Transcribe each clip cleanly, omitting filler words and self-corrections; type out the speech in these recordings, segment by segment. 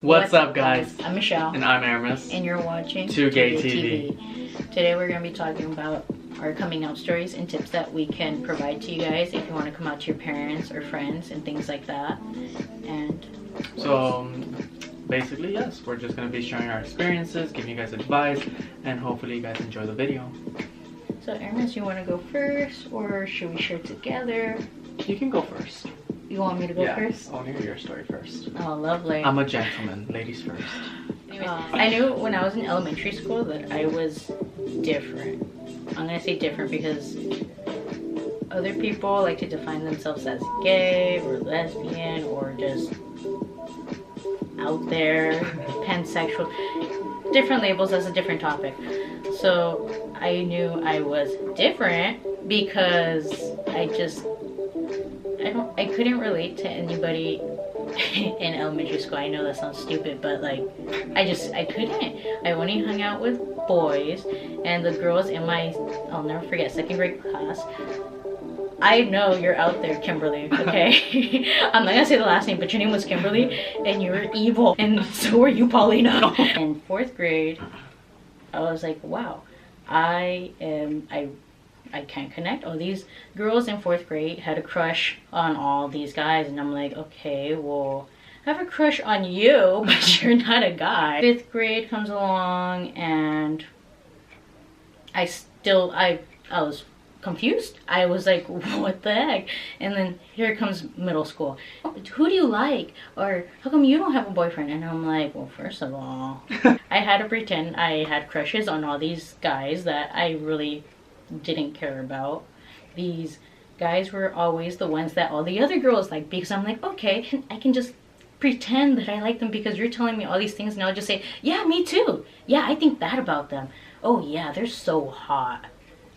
What's up, guys? I'm Michelle. And I'm Aramis. And you're watching 2Gay TV. Today we're going to be talking about our coming out stories and tips that we can provide to you guys if you want to come out to your parents or friends and things like that. And so basically, yes, we're just going to be sharing our experiences, giving you guys advice, and hopefully you guys enjoy the video. So Aramis, you want to go first or should we share together? You can go first. You want me to go first? I want to hear your story first. Oh, lovely. I'm a gentleman. Ladies first. I knew when I was in elementary school that I was different. I'm going to say different because other people like to define themselves as gay or lesbian or just out there, pansexual. Different labels, that's a different topic. So I knew I was different because I couldn't relate to anybody in elementary school. I know that sounds stupid, but like I couldn't. I only hung out with boys, and the girls in my, I'll never forget, second grade class. I know you're out there, Kimberly, okay? I'm not gonna say the last name, but your name was Kimberly, and you were evil, and so were you, Paulina. In fourth grade, I was like, wow, I can't connect. Oh, these girls in fourth grade had a crush on all these guys, and I'm like, okay, well, I have a crush on you, but you're not a guy. Fifth grade comes along, and I was confused. I was like, what the heck? And then here comes middle school. Who do you like? Or how come you don't have a boyfriend? And I'm like, well, first of all, I had to pretend I had crushes on all these guys that I really didn't care about. These guys were always the ones that all the other girls liked, because I'm like, okay, I can just pretend that I like them because you're telling me all these things, and I'll just say, yeah, me too. Yeah, I think that about them. Oh yeah, they're so hot.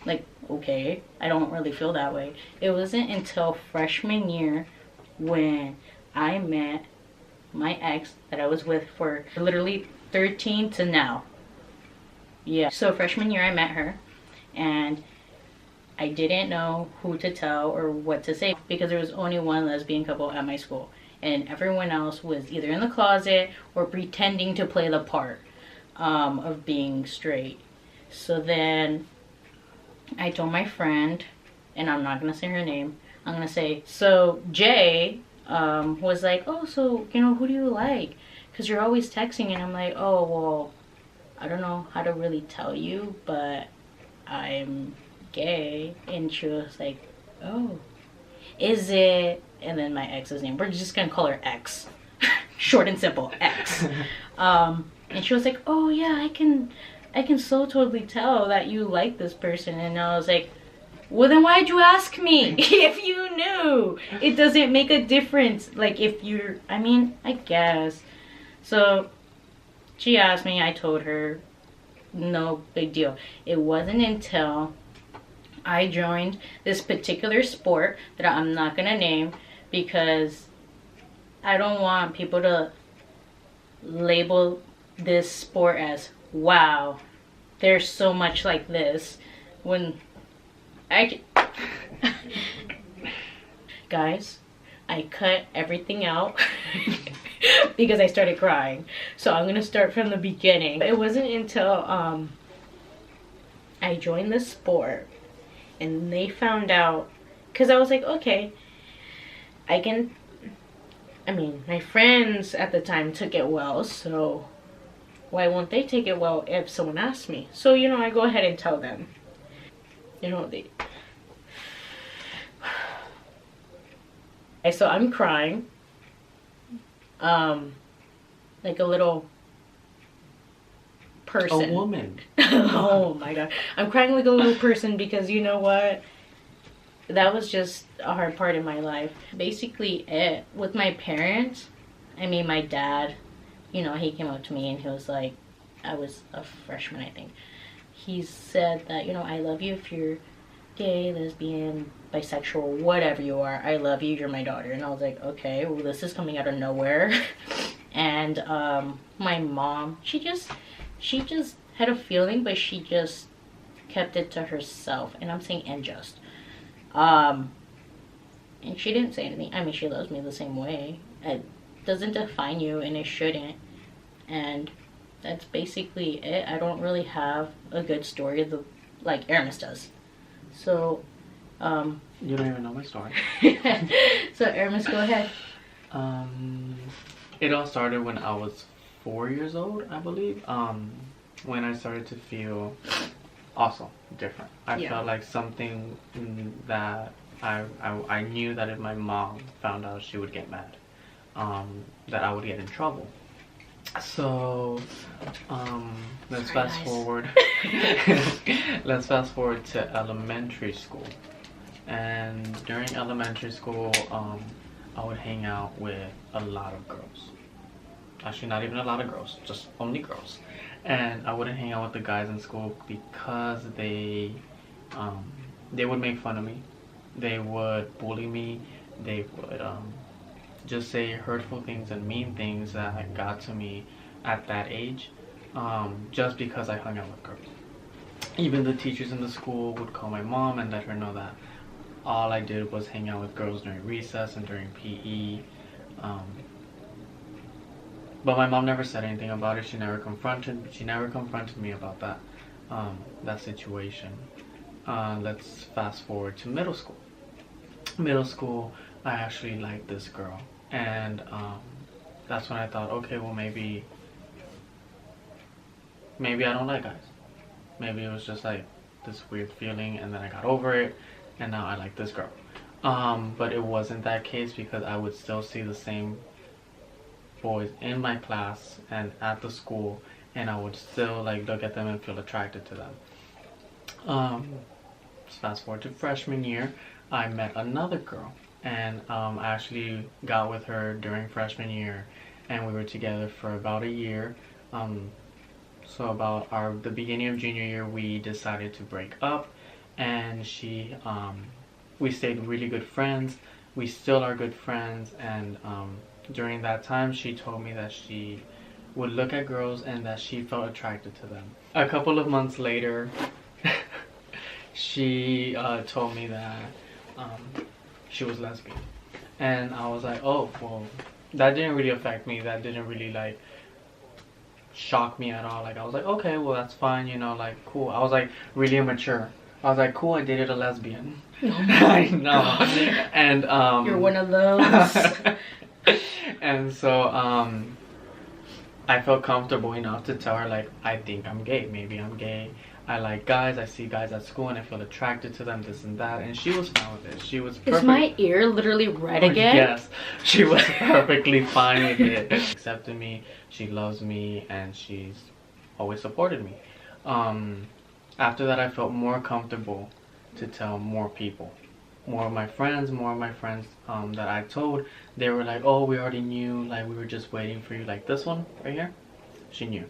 Like, okay, I don't really feel that way. It wasn't until freshman year when I met my ex that I was with for literally 13 to now. Yeah, so freshman year I met her, and I didn't know who to tell or what to say because there was only one lesbian couple at my school, and everyone else was either in the closet or pretending to play the part of being straight. So then I told my friend, and I'm not gonna say her name, I'm gonna say, so Jay was like, oh, so, you know, who do you like? Because you're always texting. And I'm like, oh, well, I don't know how to really tell you, but I'm gay. And she was like, oh, is it? And then my ex's name, we're just gonna call her X. Short and simple, X. And she was like, oh yeah, I can so totally tell that you like this person. And I was like, well, then why'd you ask me if you knew? It doesn't make a difference. Like, if you're, I mean, I guess. So she asked me, I told her, no big deal. It wasn't until I joined this particular sport that I'm not gonna name because I don't want people to label this sport as, wow, there's so much like this, when guys, I cut everything out because I started crying. So I'm gonna start from the beginning. It wasn't until I joined the sport and they found out, because I was like, okay, I mean, my friends at the time took it well, so why won't they take it well if someone asks me? So, you know, I go ahead and tell them. You know, so I'm crying. Like a little person. A woman. Oh my god. I'm crying like a little person because, you know what? That was just a hard part in my life. Basically it. With my parents, I mean my dad, you know, he came up to me and he was like, I was a freshman, I think. He said that, you know, I love you if you're gay, lesbian, bisexual, whatever you are. I love you, you're my daughter. And I was like, okay, well, this is coming out of nowhere. And my mom, she just had a feeling, but she just kept it to herself. And I'm saying unjust. And she didn't say anything. I mean, she loves me the same way. It doesn't define you, and it shouldn't. and that's basically it. I don't really have a good story like Aramis does. So, you don't even know my story. so Aramis, go ahead. It all started when I was 4 years old, I believe. When I started to feel also different. I felt like something that I knew that if my mom found out, she would get mad. That I would get in trouble. So let's fast forward. Let's fast forward to elementary school. And during elementary school, I would hang out with a lot of girls. Actually, not even a lot of girls, just only girls. And I wouldn't hang out with the guys in school because they would make fun of me. They would bully me. They would just say hurtful things and mean things that got to me at that age, just because I hung out with girls. Even the teachers in the school would call my mom and let her know that all I did was hang out with girls during recess and during PE. But my mom never said anything about it. She never confronted me about that situation. Let's fast forward to middle school. Middle school, I actually liked this girl, and that's when I thought, okay, well maybe I don't like guys. Maybe it was just like this weird feeling, and then I got over it, and now I like this girl. But it wasn't that case, because I would still see the same boys in my class and at the school, and I would still like look at them and feel attracted to them. Fast forward to freshman year, I met another girl, and I actually got with her during freshman year, and we were together for about a year. So about the beginning of junior year, we decided to break up, and we stayed really good friends. We still are good friends, and during that time, she told me that she would look at girls and that she felt attracted to them. A couple of months later, she told me that she was lesbian. And I was like, oh, well, that didn't really affect me. That didn't really, like, shock me at all. Like, I was like, okay, well, that's fine, you know, like, cool. I was, like, really immature. I was like, cool, I dated a lesbian. I know. And, you're one of those. And so I felt comfortable enough to tell her, like, I think I'm gay. Maybe I'm gay. I like guys. I see guys at school and I feel attracted to them, this and that. And she was fine with it. She was perfect. Is my ear literally red again? Yes. She was perfectly fine with it. She accepted me. She loves me. And she's always supported me. After that, I felt more comfortable to tell more people. More of my friends that I told, they were like, oh, we already knew, like, we were just waiting for you. Like this one right here, she knew.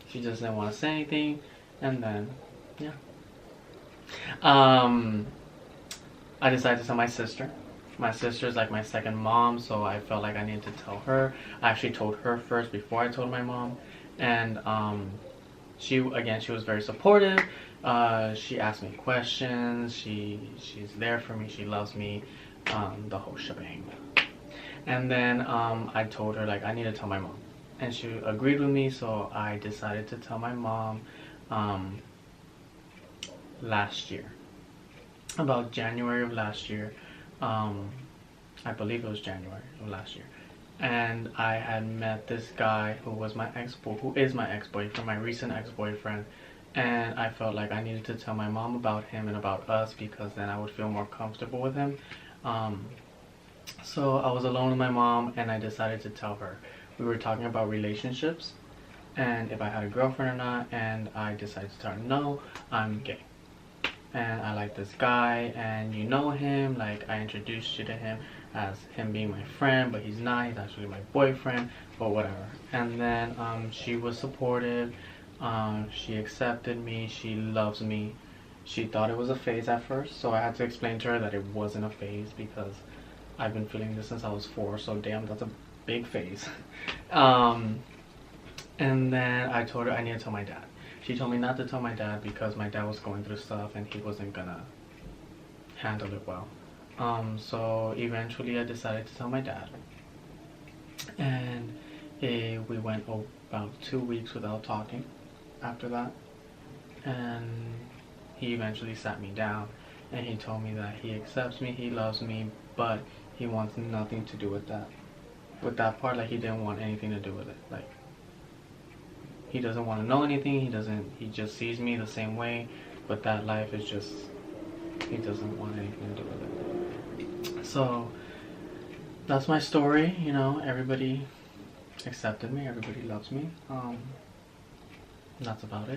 She just didn't want to say anything, and then, yeah. I decided to tell my sister. My sister's like my second mom, so I felt like I needed to tell her. I actually told her first before I told my mom, and she was very supportive. She asked me questions. She's there for me. She loves me. The whole shebang. And then I told her, like, I need to tell my mom, and she agreed with me. So I decided to tell my mom last year, about January of last year. I believe it was January of last year. And I had met this guy who is my ex-boyfriend, my recent ex-boyfriend. And I felt like I needed to tell my mom about him and about us, because then I would feel more comfortable with him. So I was alone with my mom, and I decided to tell her. We were talking about relationships and if I had a girlfriend or not, and I decided to tell her, no, I'm gay. And I like this guy, and you know him, like, I introduced you to him as him being my friend, but he's not, he's actually my boyfriend, but whatever. And then she was supportive. She accepted me. She loves me. She thought it was a phase at first, so I had to explain to her that it wasn't a phase, because I've been feeling this since I was 4, so damn, that's a big phase. And then I told her I need to tell my dad. She told me not to tell my dad because my dad was going through stuff and he wasn't gonna handle it well. So eventually I decided to tell my dad. And We went about 2 weeks without talking after that, and he eventually sat me down and he told me that he accepts me, he loves me, but he wants nothing to do with that part. Like, he didn't want anything to do with it. Like, he doesn't want to know anything. He just sees me the same way, but that life is just, he doesn't want anything to do with it. So that's my story. You know, everybody accepted me, everybody loves me. That's about it.